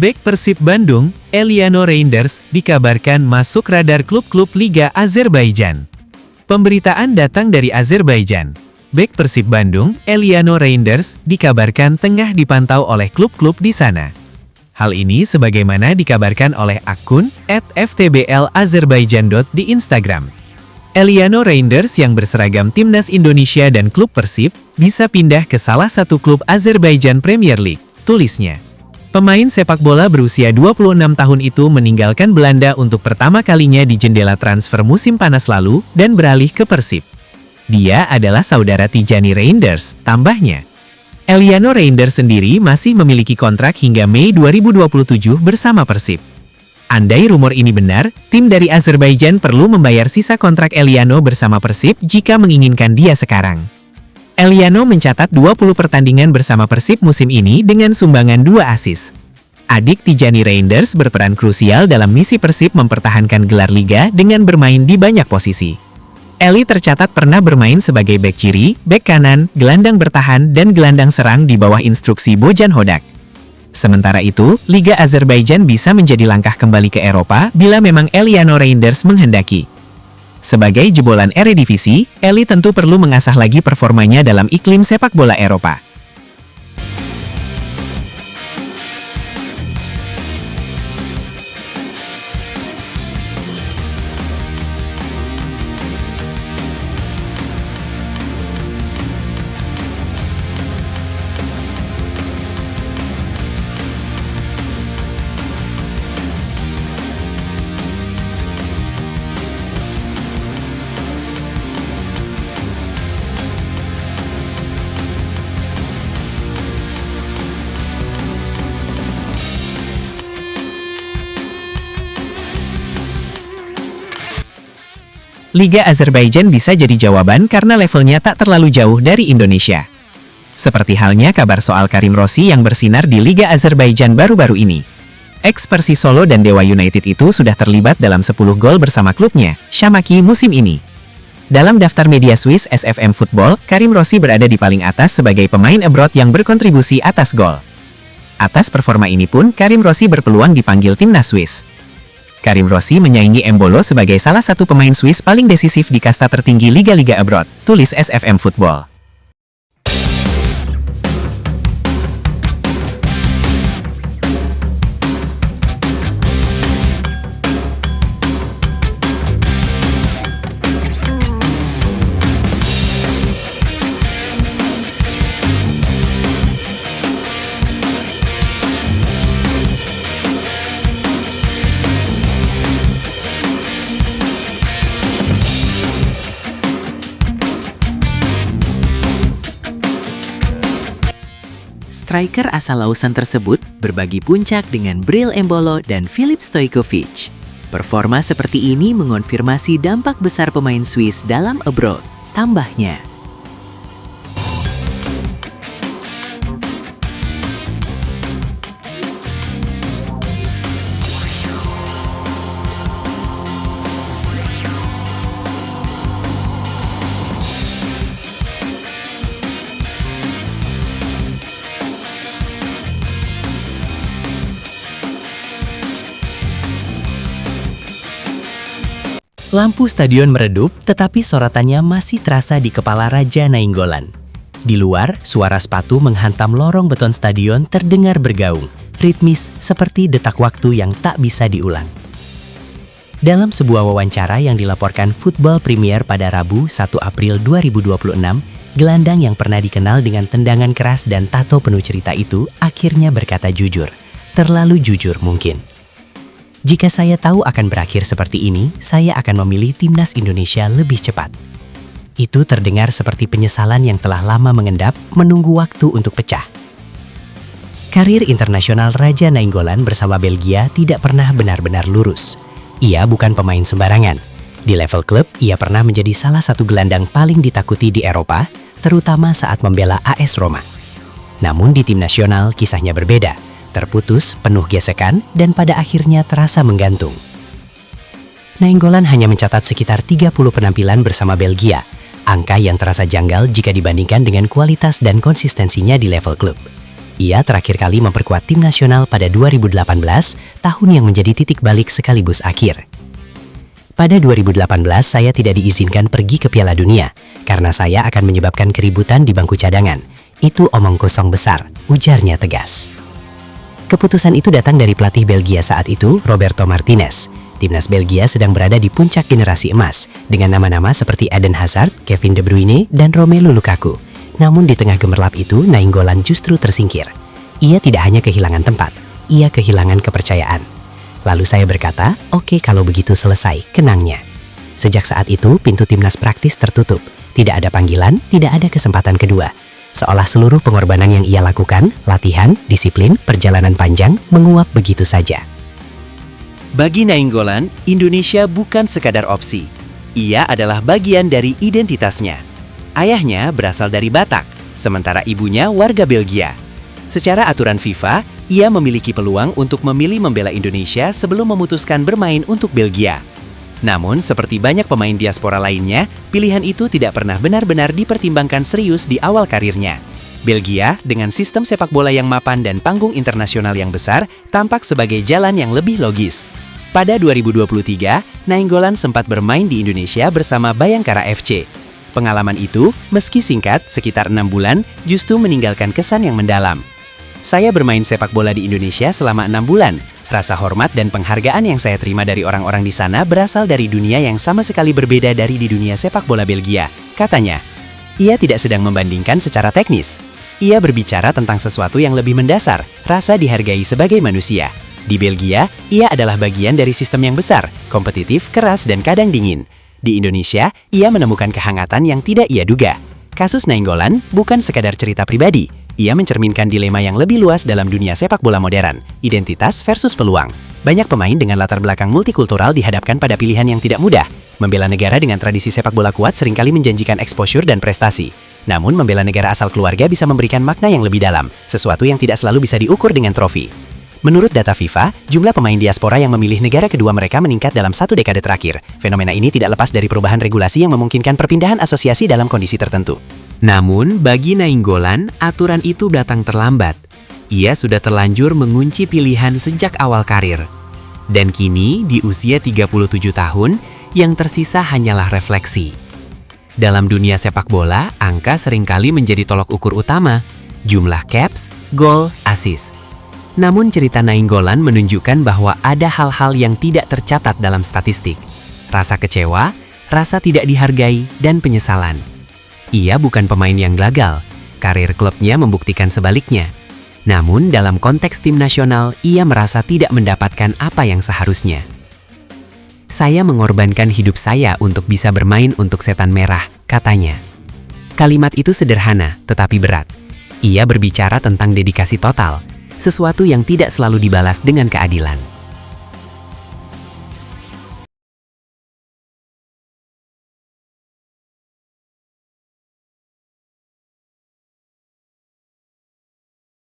Bek Persib Bandung, Eliano Reinders, dikabarkan masuk radar klub-klub Liga Azerbaijan. Pemberitaan datang dari Azerbaijan. Bek Persib Bandung, Eliano Reinders, dikabarkan tengah dipantau oleh klub-klub di sana. Hal ini sebagaimana dikabarkan oleh akun @ftblazerbaijan. Di Instagram. Eliano Reinders yang berseragam timnas Indonesia dan klub Persib, bisa pindah ke salah satu klub Azerbaijan Premier League, tulisnya. Pemain sepak bola berusia 26 tahun itu meninggalkan Belanda untuk pertama kalinya di jendela transfer musim panas lalu, dan beralih ke Persib. Dia adalah saudara Tijani Reinders, tambahnya. Eliano Reinders sendiri masih memiliki kontrak hingga Mei 2027 bersama Persib. Andai rumor ini benar, tim dari Azerbaijan perlu membayar sisa kontrak Eliano bersama Persib jika menginginkan dia sekarang. Eliano mencatat 20 pertandingan bersama Persib musim ini dengan sumbangan 2 assist. Adik Tijani Reinders berperan krusial dalam misi Persib mempertahankan gelar liga dengan bermain di banyak posisi. Eli tercatat pernah bermain sebagai bek kiri, bek kanan, gelandang bertahan, dan gelandang serang di bawah instruksi Bojan Hodak. Sementara itu, Liga Azerbaijan bisa menjadi langkah kembali ke Eropa bila memang Eliano Reinders menghendaki. Sebagai jebolan Eredivisie, Eli tentu perlu mengasah lagi performanya dalam iklim sepak bola Eropa. Liga Azerbaijan bisa jadi jawaban karena levelnya tak terlalu jauh dari Indonesia. Seperti halnya kabar soal Karim Rossi yang bersinar di Liga Azerbaijan baru-baru ini. Ex Persis Solo dan Dewa United itu sudah terlibat dalam 10 gol bersama klubnya, Shamaki, musim ini. Dalam daftar media Swiss SFM Football, Karim Rossi berada di paling atas sebagai pemain abroad yang berkontribusi atas gol. Atas performa ini pun, Karim Rossi berpeluang dipanggil timnas Swiss. Karim Rossi menyaingi Embolo sebagai salah satu pemain Swiss paling decisif di kasta tertinggi liga-liga abroad, tulis SFM Football. Striker asal Lausanne tersebut berbagi puncak dengan Bril Embolo dan Filip Stojkovic. Performa seperti ini mengonfirmasi dampak besar pemain Swiss dalam abroad, tambahnya. Lampu stadion meredup, tetapi sorotannya masih terasa di kepala Raja Nainggolan. Di luar, suara sepatu menghantam lorong beton stadion terdengar bergaung, ritmis seperti detak waktu yang tak bisa diulang. Dalam sebuah wawancara yang dilaporkan Football Premier pada Rabu 1 April 2026, gelandang yang pernah dikenal dengan tendangan keras dan tato penuh cerita itu akhirnya berkata jujur, terlalu jujur mungkin. Jika saya tahu akan berakhir seperti ini, saya akan memilih timnas Indonesia lebih cepat. Itu terdengar seperti penyesalan yang telah lama mengendap, menunggu waktu untuk pecah. Karir internasional Raja Nainggolan bersama Belgia tidak pernah benar-benar lurus. Ia bukan pemain sembarangan. Di level klub, ia pernah menjadi salah satu gelandang paling ditakuti di Eropa, terutama saat membela AS Roma. Namun di tim nasional, kisahnya berbeda. Terputus, penuh gesekan, dan pada akhirnya terasa menggantung. Nainggolan hanya mencatat sekitar 30 penampilan bersama Belgia, angka yang terasa janggal jika dibandingkan dengan kualitas dan konsistensinya di level klub. Ia terakhir kali memperkuat tim nasional pada 2018, tahun yang menjadi titik balik sekaligus akhir. Pada 2018 saya tidak diizinkan pergi ke Piala Dunia, karena saya akan menyebabkan keributan di bangku cadangan. Itu omong kosong besar, ujarnya tegas. Keputusan itu datang dari pelatih Belgia saat itu, Roberto Martinez. Timnas Belgia sedang berada di puncak generasi emas, dengan nama-nama seperti Eden Hazard, Kevin De Bruyne, dan Romelu Lukaku. Namun di tengah gemerlap itu, Nainggolan justru tersingkir. Ia tidak hanya kehilangan tempat, ia kehilangan kepercayaan. Lalu saya berkata, oke kalau begitu selesai, kenangnya. Sejak saat itu, pintu timnas praktis tertutup. Tidak ada panggilan, tidak ada kesempatan kedua. Seolah seluruh pengorbanan yang ia lakukan, latihan, disiplin, perjalanan panjang, menguap begitu saja. Bagi Nainggolan, Indonesia bukan sekadar opsi. Ia adalah bagian dari identitasnya. Ayahnya berasal dari Batak, sementara ibunya warga Belgia. Secara aturan FIFA, ia memiliki peluang untuk memilih membela Indonesia sebelum memutuskan bermain untuk Belgia. Namun, seperti banyak pemain diaspora lainnya, pilihan itu tidak pernah benar-benar dipertimbangkan serius di awal karirnya. Belgia, dengan sistem sepak bola yang mapan dan panggung internasional yang besar, tampak sebagai jalan yang lebih logis. Pada 2023, Nainggolan sempat bermain di Indonesia bersama Bayangkara FC. Pengalaman itu, meski singkat, sekitar 6 bulan, justru meninggalkan kesan yang mendalam. Saya bermain sepak bola di Indonesia selama 6 bulan. Rasa hormat dan penghargaan yang saya terima dari orang-orang di sana berasal dari dunia yang sama sekali berbeda dari di dunia sepak bola Belgia, katanya. Ia tidak sedang membandingkan secara teknis. Ia berbicara tentang sesuatu yang lebih mendasar, rasa dihargai sebagai manusia. Di Belgia, ia adalah bagian dari sistem yang besar, kompetitif, keras, dan kadang dingin. Di Indonesia, ia menemukan kehangatan yang tidak ia duga. Kasus Nainggolan bukan sekadar cerita pribadi. Ia mencerminkan dilema yang lebih luas dalam dunia sepak bola modern, identitas versus peluang. Banyak pemain dengan latar belakang multikultural dihadapkan pada pilihan yang tidak mudah. Membela negara dengan tradisi sepak bola kuat seringkali menjanjikan exposure dan prestasi. Namun, membela negara asal keluarga bisa memberikan makna yang lebih dalam, sesuatu yang tidak selalu bisa diukur dengan trofi. Menurut data FIFA, jumlah pemain diaspora yang memilih negara kedua mereka meningkat dalam 1 dekade terakhir. Fenomena ini tidak lepas dari perubahan regulasi yang memungkinkan perpindahan asosiasi dalam kondisi tertentu. Namun, bagi Nainggolan, aturan itu datang terlambat. Ia sudah terlanjur mengunci pilihan sejak awal karir. Dan kini, di usia 37 tahun, yang tersisa hanyalah refleksi. Dalam dunia sepak bola, angka seringkali menjadi tolok ukur utama. Jumlah caps, gol, assist. Namun cerita Nainggolan menunjukkan bahwa ada hal-hal yang tidak tercatat dalam statistik. Rasa kecewa, rasa tidak dihargai, dan penyesalan. Ia bukan pemain yang gagal. Karir klubnya membuktikan sebaliknya. Namun dalam konteks tim nasional, ia merasa tidak mendapatkan apa yang seharusnya. Saya mengorbankan hidup saya untuk bisa bermain untuk Setan Merah, katanya. Kalimat itu sederhana, tetapi berat. Ia berbicara tentang dedikasi total, sesuatu yang tidak selalu dibalas dengan keadilan.